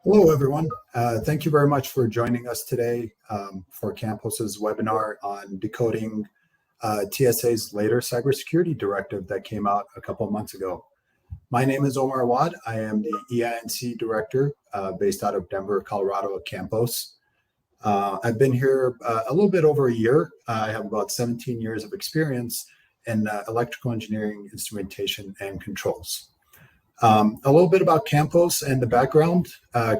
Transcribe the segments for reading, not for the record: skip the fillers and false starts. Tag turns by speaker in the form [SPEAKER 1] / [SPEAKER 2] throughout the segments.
[SPEAKER 1] Hello, everyone. Thank you very much for joining us today for Campos's webinar on decoding TSA's later cybersecurity directive that came out a couple of months ago. My name is Omar Awad. I am the EINC director based out of Denver, Colorado at Campos. I've been here a little bit over a year. I have about 17 years of experience in electrical engineering, instrumentation, and controls. A little bit about Campos and the background.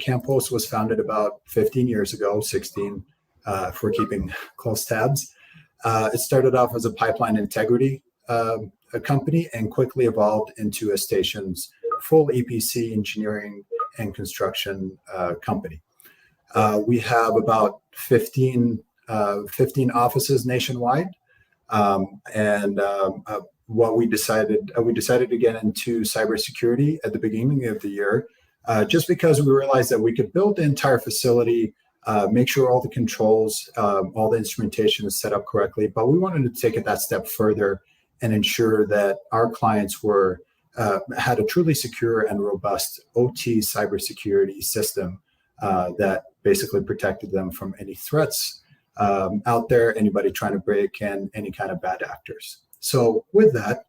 [SPEAKER 1] Campos was founded about 15 years ago, 16 for keeping close tabs. It started off as a pipeline integrity company and quickly evolved into a station's full EPC engineering and construction company. We have about 15 offices nationwide, what we decided to get into cybersecurity at the beginning of the year, just because we realized that we could build the entire facility, make sure all the controls, all the instrumentation is set up correctly, but we wanted to take it that step further and ensure that our clients had a truly secure and robust OT cybersecurity system that basically protected them from any threats out there, anybody trying to break in, any kind of bad actors. So with that,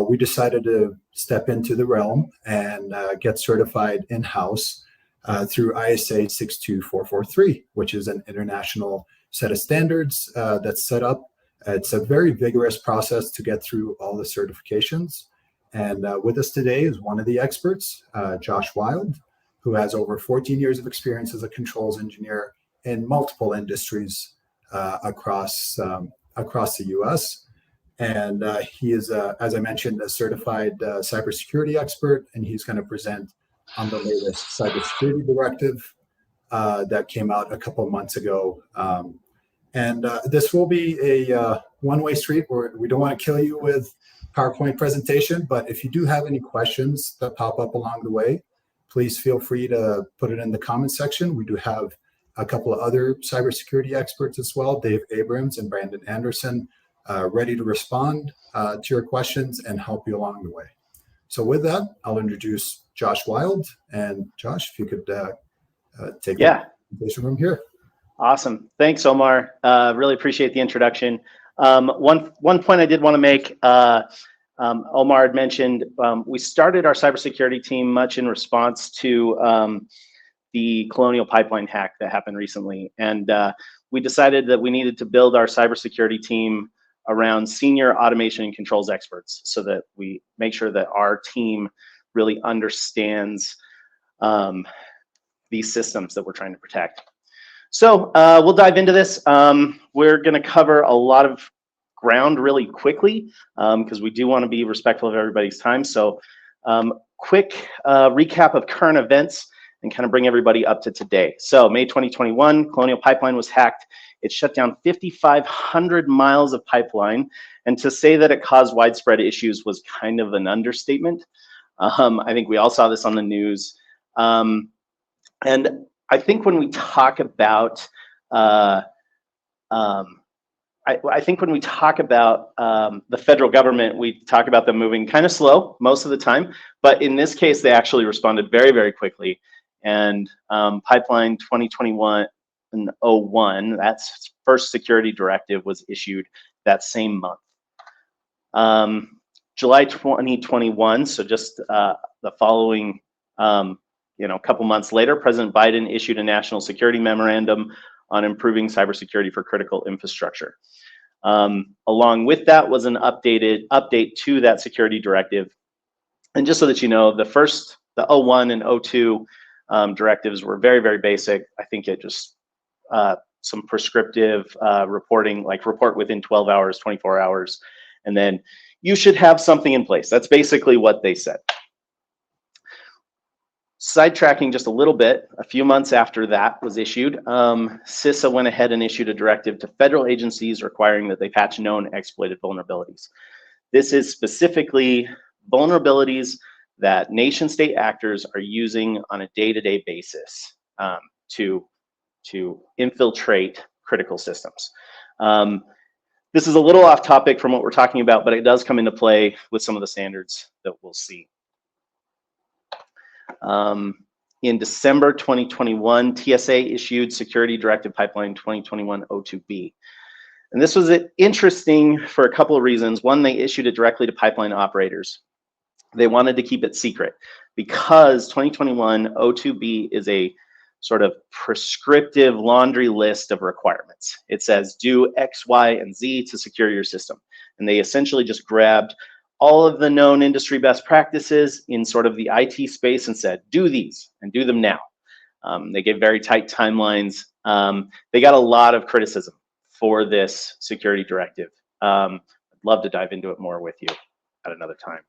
[SPEAKER 1] we decided to step into the realm and get certified in-house through ISA 62443, which is an international set of standards that's set up. It's a very vigorous process to get through all the certifications. And with us today is one of the experts, Josh Wild, who has over 14 years of experience as a controls engineer in multiple industries across the U.S. And he is, as I mentioned, a certified cybersecurity expert, and he's going to present on the latest cybersecurity directive that came out a couple of months ago. This will be a one-way street where we don't want to kill you with PowerPoint presentation, but if you do have any questions that pop up along the way, please feel free to put it in the comments section. We do have a couple of other cybersecurity experts as well, Dave Abrams and Brandon Anderson, ready to respond to your questions and help you along the way. So with that, I'll introduce Josh Wild. And Josh, if you could take the presentation from here.
[SPEAKER 2] Awesome. Thanks, Omar. Really appreciate the introduction. One point I did want to make, Omar had mentioned, we started our cybersecurity team much in response to the Colonial Pipeline hack that happened recently. And we decided that we needed to build our cybersecurity team around senior automation and controls experts so that we make sure that our team really understands these systems that we're trying to protect. So we'll dive into this. We're going to cover a lot of ground really quickly because we do want to be respectful of everybody's time. So quick recap of current events and kind of bring everybody up to today. So May 2021, Colonial Pipeline was hacked. It shut down 5,500 miles of pipeline. And to say that it caused widespread issues was kind of an understatement. I think we all saw this on the news. And I think when we talk about, I think when we talk about the federal government, we talk about them moving kind of slow most of the time. But in this case, they actually responded very, very quickly. And Pipeline 2021-01, that's first security directive, was issued that same month. July 2021, so just the following couple months later, President Biden issued a national security memorandum on improving cybersecurity for critical infrastructure. Along with that was an update to that security directive. And just so that you know, the 01 and 02 directives were very, very basic. I think it just some prescriptive reporting, like report within 12 hours, 24 hours, and then you should have something in place. That's basically what they said. Sidetracking just a little bit, a few months after that was issued, CISA went ahead and issued a directive to federal agencies requiring that they patch known exploited vulnerabilities. This is specifically vulnerabilities that nation-state actors are using on a day-to-day basis to infiltrate critical systems. This is a little off topic from what we're talking about, but it does come into play with some of the standards that we'll see. in December 2021, TSA issued Security Directive Pipeline-2021-02C. And this was interesting for a couple of reasons. One, they issued it directly to pipeline operators. They wanted to keep it secret because 2021-02C is a sort of prescriptive laundry list of requirements. It says do X, Y, and Z to secure your system. And they essentially just grabbed all of the known industry best practices in sort of the IT space and said, do these and do them now. They gave very tight timelines. They got a lot of criticism for this security directive. I'd love to dive into it more with you at another time.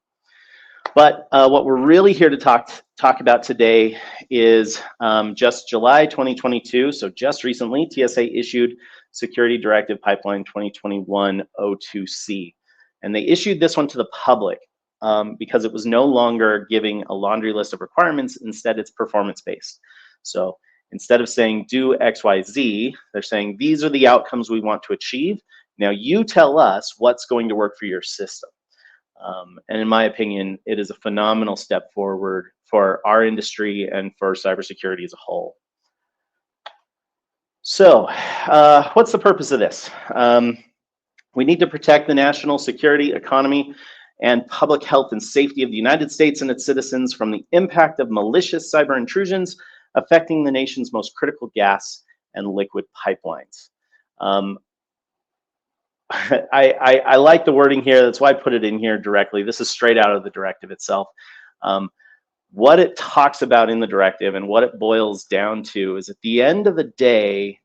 [SPEAKER 2] But what we're really here to talk about today is just July 2022, so just recently, TSA issued Security Directive Pipeline-2021-02C. And they issued this one to the public because it was no longer giving a laundry list of requirements. Instead, it's performance-based. So instead of saying do X, Y, Z, they're saying these are the outcomes we want to achieve. Now you tell us what's going to work for your system. And in my opinion, it is a phenomenal step forward for our industry and for cybersecurity as a whole. So what's the purpose of this? We need to protect the national security, economy, and public health and safety of the United States and its citizens from the impact of malicious cyber intrusions affecting the nation's most critical gas and liquid pipelines. I like the wording here. That's why I put it in here directly. This is straight out of the directive itself. What it talks about in the directive and what it boils down to is at the end of the day,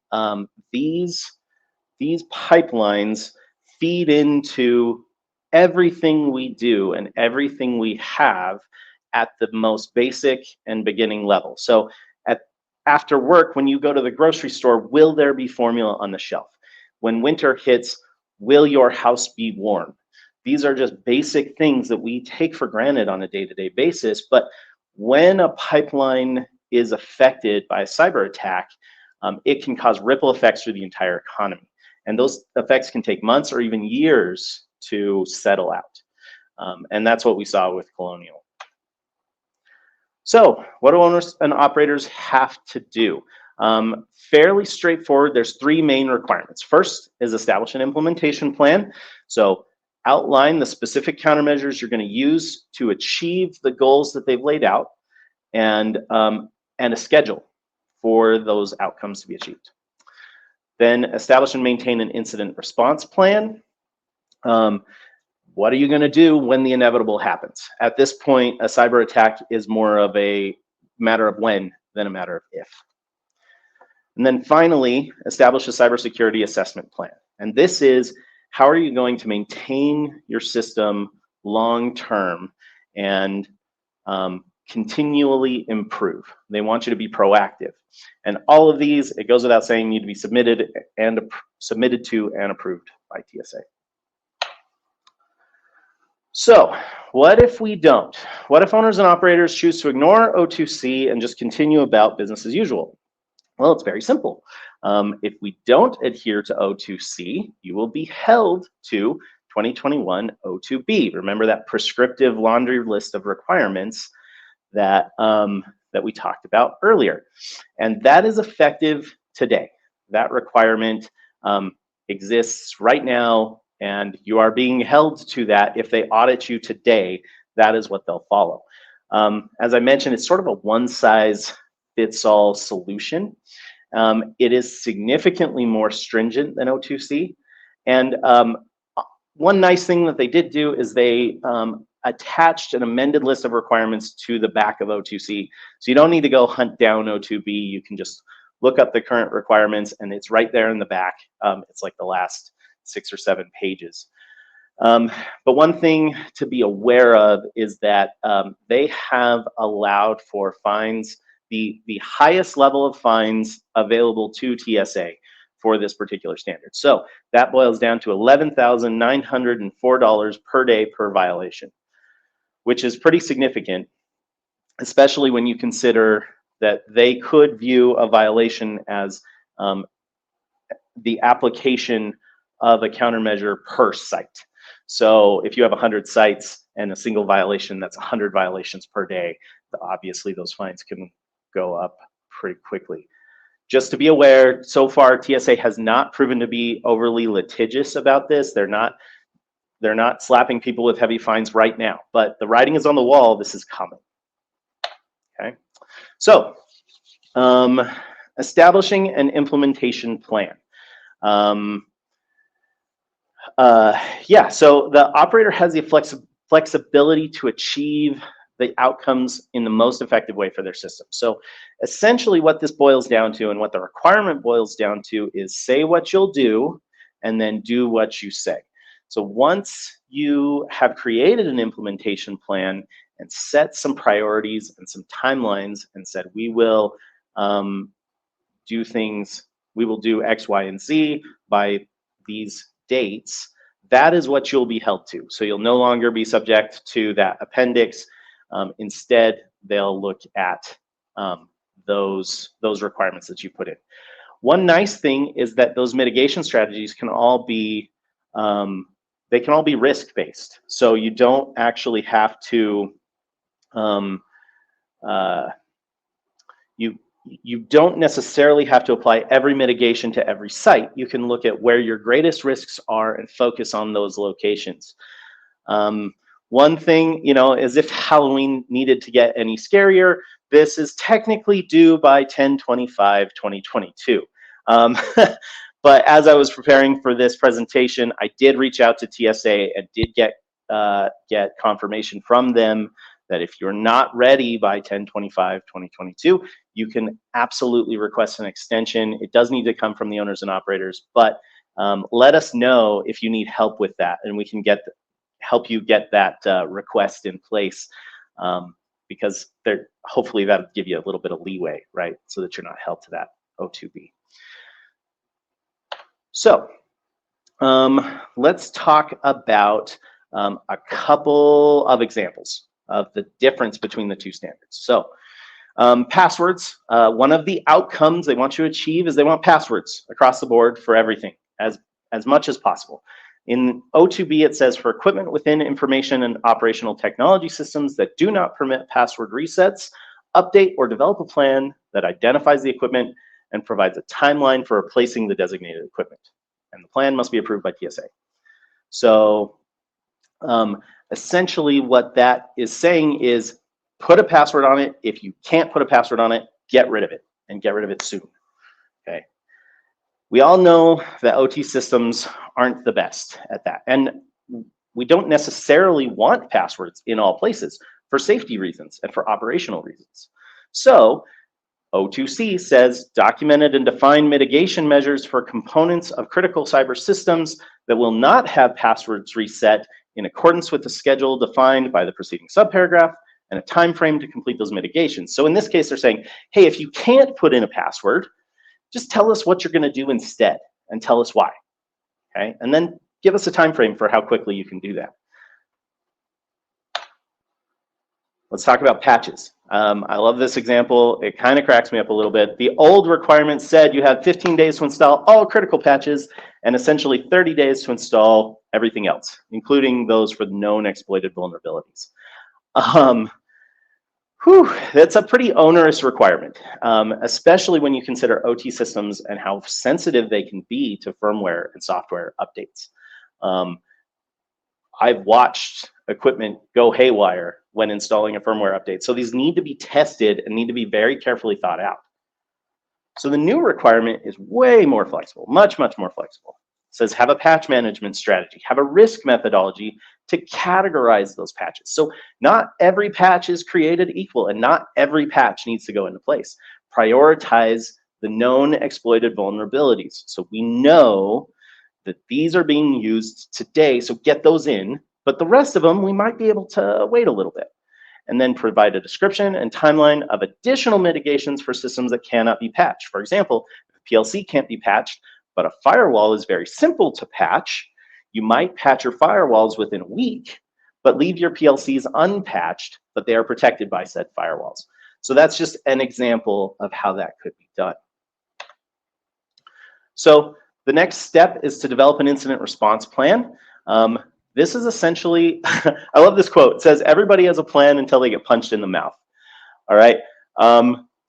[SPEAKER 2] these pipelines feed into everything we do and everything we have at the most basic and beginning level. So after work, when you go to the grocery store, will there be formula on the shelf? When winter hits, will your house be warm? These are just basic things that we take for granted on a day-to-day basis. But when a pipeline is affected by a cyber attack, it can cause ripple effects through the entire economy. And those effects can take months or even years to settle out. And that's what we saw with Colonial. So what do owners and operators have to do? Fairly straightforward. There's three main requirements. First is establish an implementation plan. So outline the specific countermeasures you're going to use to achieve the goals that they've laid out, and a schedule for those outcomes to be achieved. Then establish and maintain an incident response plan. What are you going to do when the inevitable happens? At this point, a cyber attack is more of a matter of when than a matter of if. And then finally, establish a cybersecurity assessment plan. And this is how are you going to maintain your system long-term and continually improve. They want you to be proactive. And all of these, it goes without saying, need to be submitted to and approved by TSA. So what if we don't? What if owners and operators choose to ignore O2C and just continue about business as usual? Well, it's very simple. If we don't adhere to O2C, you will be held to 2021-02B. Remember that prescriptive laundry list of requirements that, that we talked about earlier. And that is effective today. That requirement exists right now, and you are being held to that. If they audit you today, that is what they'll follow. As I mentioned, it's sort of a one-size-fits-all solution. It is significantly more stringent than O2C. And one nice thing that they did do is they attached an amended list of requirements to the back of O2C. So you don't need to go hunt down O2B. You can just look up the current requirements, and it's right there in the back. It's like the last 6 or 7 pages. But one thing to be aware of is that they have allowed for fines, the highest level of fines available to TSA for this particular standard. So that boils down to $11,904 per day per violation, which is pretty significant, especially when you consider that they could view a violation as the application of a countermeasure per site. So if you have 100 sites and a single violation, that's 100 violations per day. Obviously, those fines can go up pretty quickly. Just to be aware, so far TSA has not proven to be overly litigious about this. They're not slapping people with heavy fines right now, but the writing is on the wall. This is coming. Okay, so establishing an implementation plan. Yeah, so the operator has the flexibility to achieve the outcomes in the most effective way for their system. So essentially what this boils down to, and what the requirement boils down to, is say what you'll do and then do what you say. So once you have created an implementation plan and set some priorities and some timelines and said, we will do things, we will do X, Y, and Z by these dates, that is what you'll be held to. So you'll no longer be subject to that appendix. Instead, they'll look at those requirements that you put in. One nice thing is that those mitigation strategies can all be they can all be risk-based. So you don't actually have to you don't necessarily have to apply every mitigation to every site. You can look at where your greatest risks are and focus on those locations. One thing, you know, is if Halloween needed to get any scarier, this is technically due by 10/25/2022. But as I was preparing for this presentation, I did reach out to TSA and did get confirmation from them that if you're not ready by 10/25/2022, you can absolutely request an extension. It does need to come from the owners and operators, but let us know if you need help with that, and we can help you get that request in place, because hopefully that'll give you a little bit of leeway, right? So that you're not held to that O2B. So let's talk about a couple of examples of the difference between the two standards. So passwords, one of the outcomes they want you to achieve is they want passwords across the board for everything, as much as possible. In O2B, it says for equipment within information and operational technology systems that do not permit password resets, update or develop a plan that identifies the equipment and provides a timeline for replacing the designated equipment. And the plan must be approved by TSA. So essentially what that is saying is put a password on it. If you can't put a password on it, get rid of it, and get rid of it soon. Okay. We all know that OT systems aren't the best at that. And we don't necessarily want passwords in all places for safety reasons and for operational reasons. So O2C says documented and defined mitigation measures for components of critical cyber systems that will not have passwords reset in accordance with the schedule defined by the preceding subparagraph and a time frame to complete those mitigations. So in this case, they're saying, hey, if you can't put in a password, just tell us what you're going to do instead and tell us why. Okay, and then give us a time frame for how quickly you can do that. Let's talk about patches. I love this example. It kind of cracks me up a little bit. The old requirement said you have 15 days to install all critical patches and essentially 30 days to install everything else, including those for known exploited vulnerabilities. That's a pretty onerous requirement, especially when you consider OT systems and how sensitive they can be to firmware and software updates. I've watched equipment go haywire when installing a firmware update. So these need to be tested and need to be very carefully thought out. So the new requirement is way more flexible, much, much more flexible. It says have a patch management strategy, have a risk methodology to categorize those patches. So not every patch is created equal and not every patch needs to go into place. Prioritize the known exploited vulnerabilities. So we know that these are being used today, so get those in, but the rest of them, we might be able to wait a little bit. And then provide a description and timeline of additional mitigations for systems that cannot be patched. For example, if a PLC can't be patched, but a firewall is very simple to patch, you might patch your firewalls within a week, but leave your PLCs unpatched, but they are protected by said firewalls. So that's just an example of how that could be done. So the next step is to develop an incident response plan. This is essentially, I love this quote. It says, everybody has a plan until they get punched in the mouth. All right.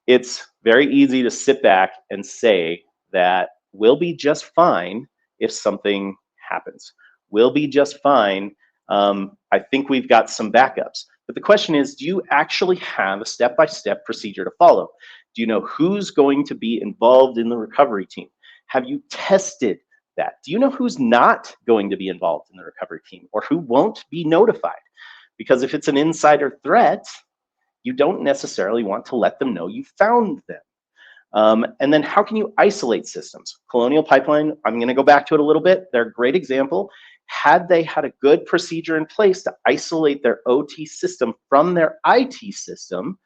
[SPEAKER 2] it's very easy to sit back and say that we'll be just fine if something happens. We'll be just fine. I think we've got some backups. But the question is, do you actually have a step-by-step procedure to follow? Do you know who's going to be involved in the recovery team? Have you tested that? Do you know who's not going to be involved in the recovery team or who won't be notified? Because if it's an insider threat, you don't necessarily want to let them know you found them. And then how can you isolate systems? Colonial Pipeline, I'm going to go back to it a little bit. They're a great example. Had they had a good procedure in place to isolate their OT system from their IT system,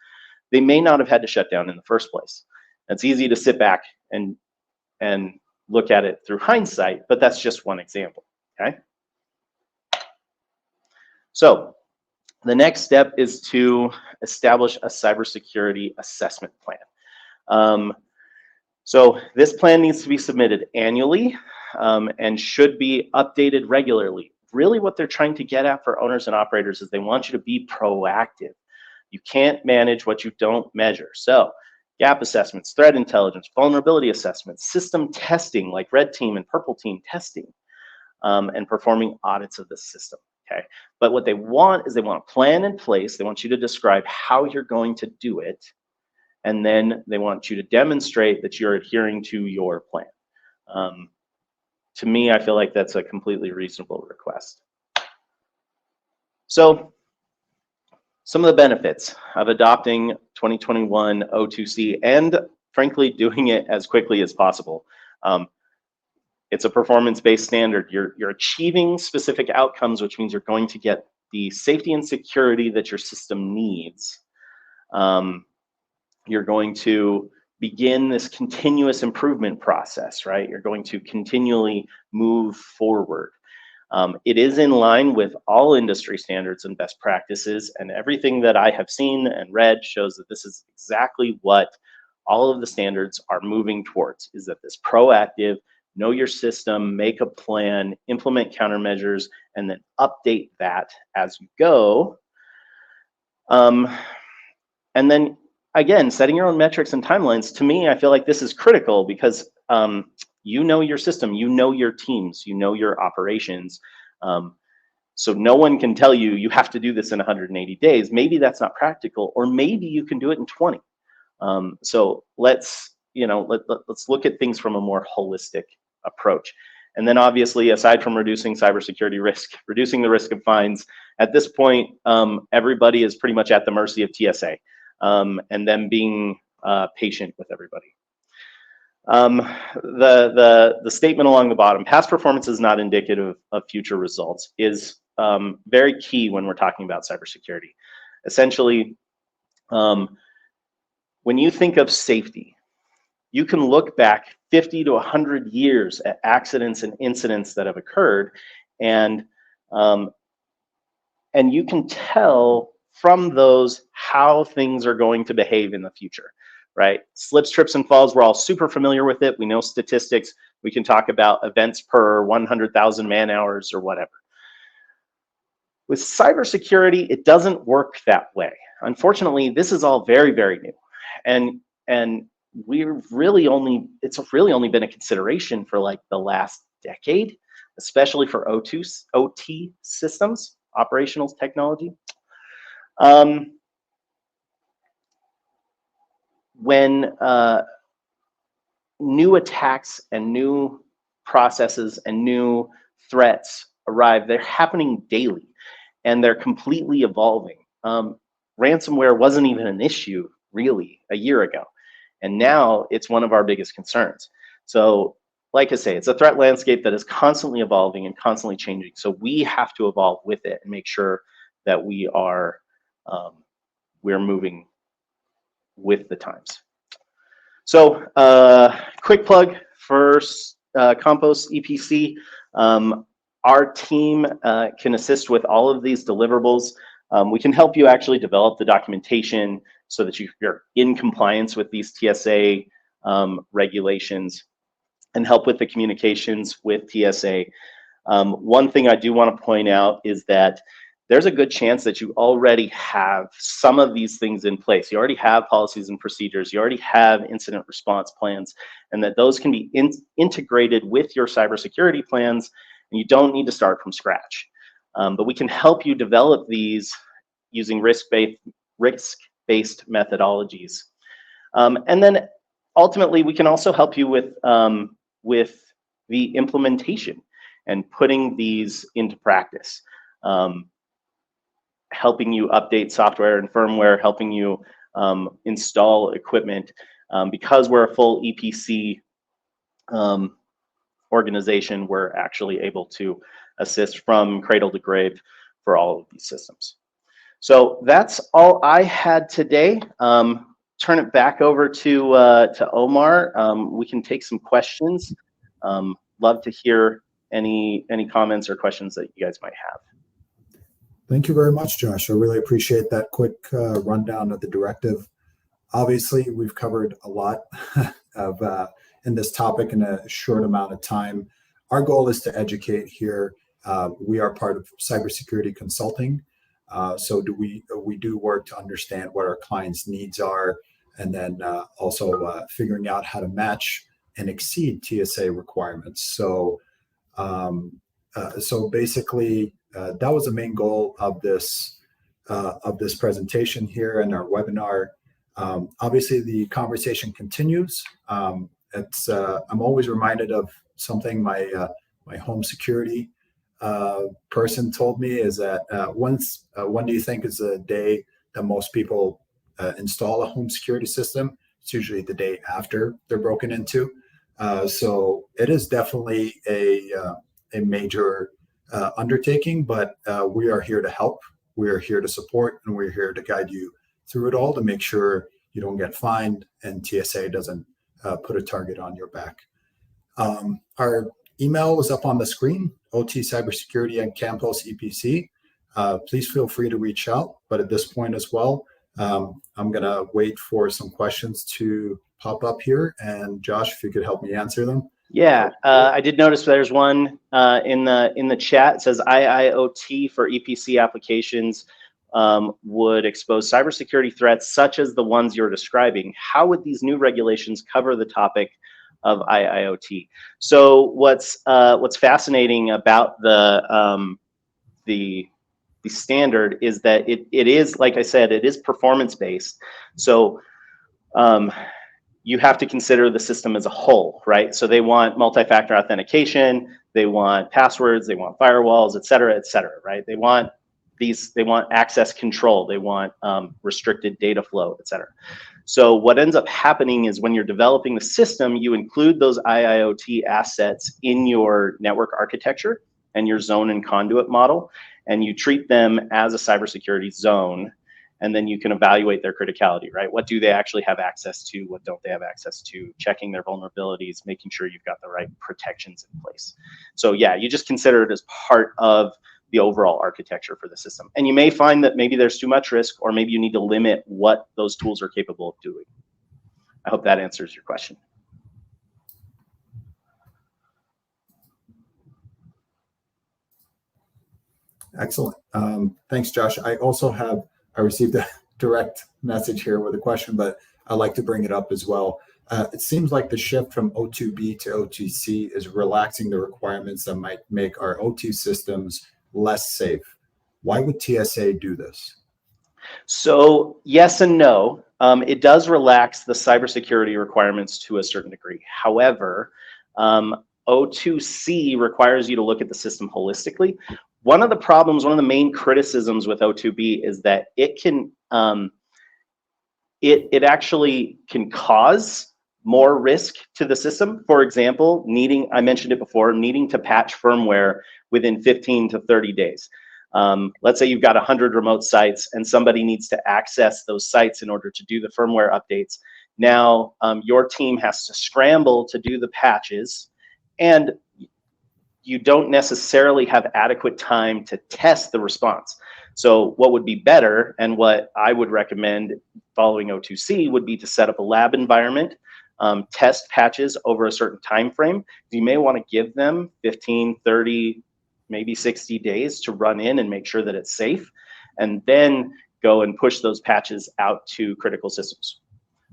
[SPEAKER 2] they may not have had to shut down in the first place. It's easy to sit back and look at it through hindsight, but that's just one example, okay? So the next step is to establish a cybersecurity assessment plan. So this plan needs to be submitted annually and should be updated regularly. Really what they're trying to get at for owners and operators is they want you to be proactive. You can't manage what you don't measure. So gap assessments, threat intelligence, vulnerability assessments, system testing like red team and purple team testing, and performing audits of the system. Okay, but what they want is they want a plan in place. They want you to describe how you're going to do it, and then they want you to demonstrate that you're adhering to your plan. To me, I feel like that's a completely reasonable request. So some of the benefits of adopting 2021-02C and frankly doing it as quickly as possible. It's a performance-based standard. You're achieving specific outcomes, which means you're going to get the safety and security that your system needs. You're going to begin this continuous improvement process, right? You're going to continually move forward. It is in line with all industry standards and best practices, and everything that I have seen and read shows that this is exactly what all of the standards are moving towards, is that this proactive, know your system, make a plan, implement countermeasures, and then update that as you go. And then again, setting your own metrics and timelines, to me, I feel like this is critical because you know your system, you know your teams, you know your operations. So no one can tell you, you have to do this in 180 days. Maybe that's not practical, or maybe you can do it in 20. So let's look at things from a more holistic approach. And then obviously, aside from reducing cybersecurity risk, reducing the risk of fines, at this point, everybody is pretty much at the mercy of TSA and them being patient with everybody. The statement along the bottom, past performance is not indicative of future results, is very key when we're talking about cybersecurity. Essentially, when you think of safety, you can look back 50 to 100 years at accidents and incidents that have occurred, and you can tell from those how things are going to behave in the future, right? Slips, trips, and falls, we're all super familiar with it. We know statistics. We can talk about events per 100,000 man hours or whatever. With cybersecurity, it doesn't work that way. Unfortunately, this is all very, very new. And it's really only been a consideration for like the last decade, especially for OT systems, operational technology. When new attacks and new processes and new threats arrive, they're happening daily and they're completely evolving. Ransomware wasn't even an issue really a year ago, and now it's one of our biggest concerns. So like I say, it's a threat landscape that is constantly evolving and constantly changing. So we have to evolve with it and make sure that we are we're moving with the times. So quick plug for Campos EPC. Our team can assist with all of these deliverables. We can help you actually develop the documentation so that you're in compliance with these TSA regulations, and help with the communications with TSA. One thing I do want to point out is that there's a good chance that you already have some of these things in place. You already have policies and procedures. You already have incident response plans, and that those can be integrated with your cybersecurity plans, and you don't need to start from scratch. But we can help you develop these using risk-based methodologies. And then ultimately, we can also help you with the implementation and putting these into practice. Helping you update software and firmware, helping you install equipment. Because we're a full EPC organization, we're actually able to assist from cradle to grave for all of these systems. So that's all I had today. Turn it back over to Omar. We can take some questions. Love to hear any comments or questions that you guys might have.
[SPEAKER 1] Thank you very much, Josh. I really appreciate that quick rundown of the directive. Obviously, we've covered a lot of in this topic in a short amount of time. Our goal is to educate here. We are part of cybersecurity consulting, so we do work to understand what our clients' needs are, and then also figuring out how to match and exceed TSA requirements. So basically, that was the main goal of this presentation here and our webinar. Obviously, the conversation continues. I'm always reminded of something my home security person told me, is that when do you think is the day that most people install a home security system? It's usually the day after they're broken into. So it is definitely a major undertaking, but we are here to help. We are here to support, and we're here to guide you through it all to make sure you don't get fined and TSA doesn't put a target on your back. Our email is up on the screen, otcybersecurity@Campos EPC. Please feel free to reach out, but at this point as well, I'm gonna wait for some questions to pop up here, and Josh, if you could help me answer them.
[SPEAKER 2] Yeah, I did notice there's one in the chat. It says IIoT for EPC applications would expose cybersecurity threats such as the ones you're describing. How would these new regulations cover the topic of IIoT? So what's fascinating about the standard is that it is, like I said, it is performance based. So you have to consider the system as a whole, right? So they want multi-factor authentication, they want passwords, they want firewalls, et cetera, right? They want access control, they want restricted data flow, et cetera. So what ends up happening is when you're developing the system, you include those IIoT assets in your network architecture and your zone and conduit model, and you treat them as a cybersecurity zone. And then you can evaluate their criticality, right? What do they actually have access to? What don't they have access to? Checking their vulnerabilities, making sure you've got the right protections in place. So yeah, you just consider it as part of the overall architecture for the system. And you may find that maybe there's too much risk, or maybe you need to limit what those tools are capable of doing. I hope that answers your question.
[SPEAKER 1] Excellent. Thanks, Josh. I received a direct message here with a question, but I'd like to bring it up as well. It seems like the shift from O2B to O2C is relaxing the requirements that might make our O2 systems less safe. Why would TSA do this? So
[SPEAKER 2] yes and no. It does relax the cybersecurity requirements to a certain degree. However, O2C requires you to look at the system holistically. One of the main criticisms with O2B is that it can, it actually can cause more risk to the system. For example, I mentioned it before, needing to patch firmware within 15 to 30 days. Let's say you've got 100 remote sites and somebody needs to access those sites in order to do the firmware updates. Now, your team has to scramble to do the patches, and you don't necessarily have adequate time to test the response. So what would be better, and what I would recommend following O2C, would be to set up a lab environment, test patches over a certain time frame. You may want to give them 15, 30, maybe 60 days to run in and make sure that it's safe, and then go and push those patches out to critical systems.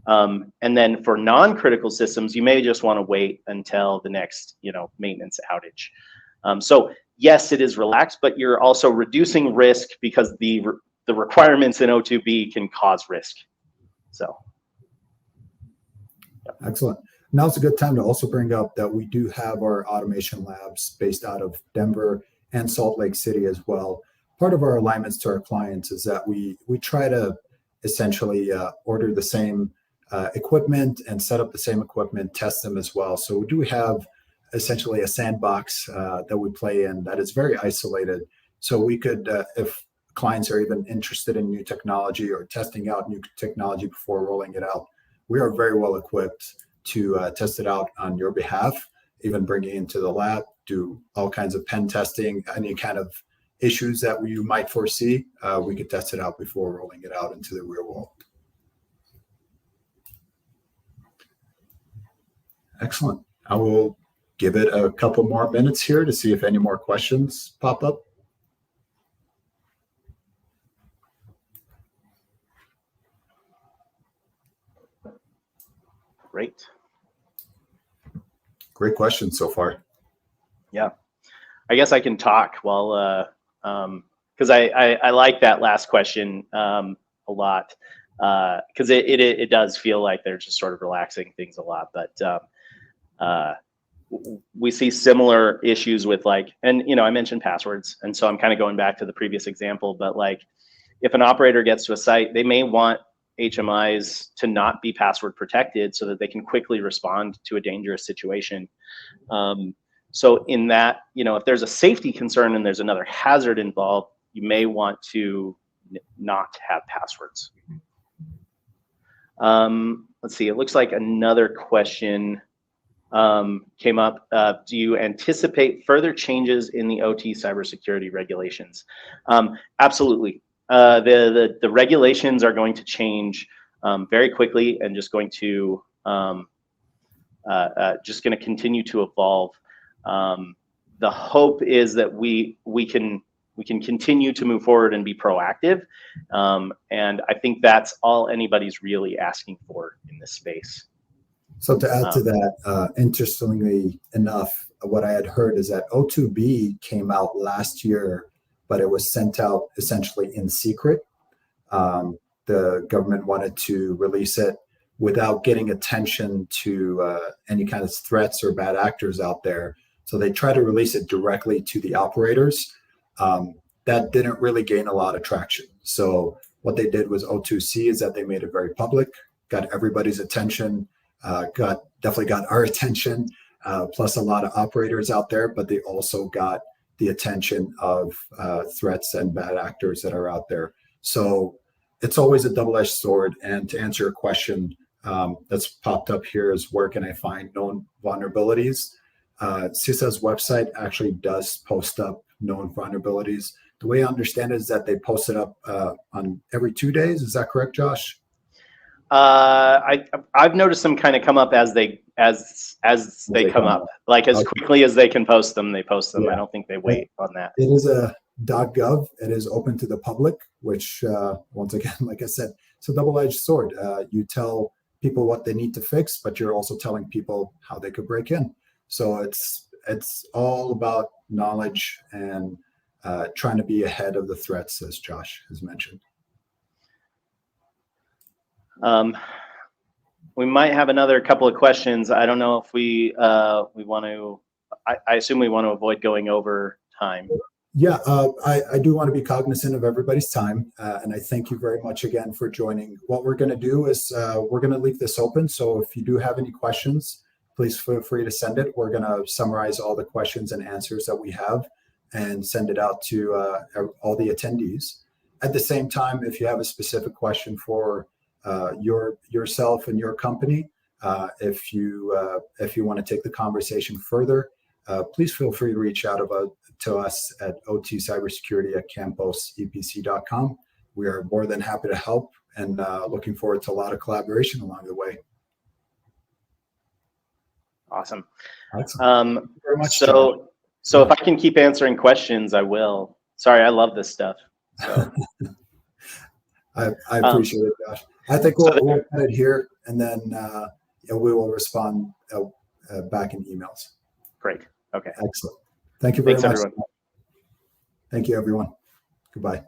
[SPEAKER 2] And then for non-critical systems, you may just want to wait until the next, maintenance outage. So yes, it is relaxed, but you're also reducing risk because the requirements in O2B can cause risk. So. Yep.
[SPEAKER 1] Excellent. Now's a good time to also bring up that we do have our automation labs based out of Denver and Salt Lake City as well. Part of our alignments to our clients is that we try to essentially order the same equipment and set up the same equipment, test them as well. So we do have essentially a sandbox that we play in that is very isolated. So we could, if clients are even interested in new technology or testing out new technology before rolling it out, we are very well equipped to test it out on your behalf, even bring it into the lab, do all kinds of pen testing, any kind of issues that you might foresee, we could test it out before rolling it out into the real world. Excellent. I will give it a couple more minutes here to see if any more questions pop up.
[SPEAKER 2] Great.
[SPEAKER 1] Great questions so far.
[SPEAKER 2] Yeah. I guess I can talk while, because I like that last question a lot, because it does feel like they're just sort of relaxing things a lot, but we see similar issues with and I mentioned passwords, and so I'm kind of going back to the previous example, but if an operator gets to a site, they may want HMIs to not be password protected so that they can quickly respond to a dangerous situation. So in that, if there's a safety concern and there's another hazard involved, you may want to not have passwords. Let's see, it looks like another question came up. Do you anticipate further changes in the OT cybersecurity regulations? Absolutely. The regulations are going to change very quickly and just going to continue to evolve. The hope is that we can continue to move forward and be proactive, and I think that's all anybody's really asking for in this space.
[SPEAKER 1] So to add to that, interestingly enough, what I had heard is that O2B came out last year, but it was sent out essentially in secret. The government wanted to release it without getting attention to any kind of threats or bad actors out there. So they tried to release it directly to the operators. That didn't really gain a lot of traction. So what they did was O2C is that they made it very public, got everybody's attention, definitely got our attention, plus a lot of operators out there, but they also got the attention of threats and bad actors that are out there. So it's always a double-edged sword. And to answer your question that's popped up here is, where can I find known vulnerabilities? CISA's website actually does post up known vulnerabilities. The way I understand it is that they post it up on every 2 days. Is that correct, Josh?
[SPEAKER 2] I've noticed them kind of come up as they come up, as quickly as they can post them, they post them. Yeah. I don't think they wait on that.
[SPEAKER 1] It is a .gov. It is open to the public, which once again, like I said, it's a double-edged sword. You tell people what they need to fix, but you're also telling people how they could break in. So it's all about knowledge and trying to be ahead of the threats, as Josh has mentioned.
[SPEAKER 2] We might have another couple of questions. I don't know if we want to. I assume we want to avoid going over time.
[SPEAKER 1] Yeah, I do want to be cognizant of everybody's time, and I thank you very much again for joining. What we're going to do is we're going to leave this open. So if you do have any questions, please feel free to send it. We're going to summarize all the questions and answers that we have and send it out to all the attendees. At the same time, if you have a specific question for yourself and your company, if you want to take the conversation further, please feel free to reach out to us at otcybersecurity@camposepc.com. We are more than happy to help, and looking forward to a lot of collaboration along the way.
[SPEAKER 2] Awesome.
[SPEAKER 1] Very much.
[SPEAKER 2] So So if I can keep answering questions, I will. Sorry, I love this stuff. So
[SPEAKER 1] I appreciate it, Josh. I think we'll cut it here, and then we will respond back in emails.
[SPEAKER 2] Great. Okay.
[SPEAKER 1] Excellent. Thank you very much.
[SPEAKER 2] Thanks, everyone.
[SPEAKER 1] Thank you, everyone. Goodbye.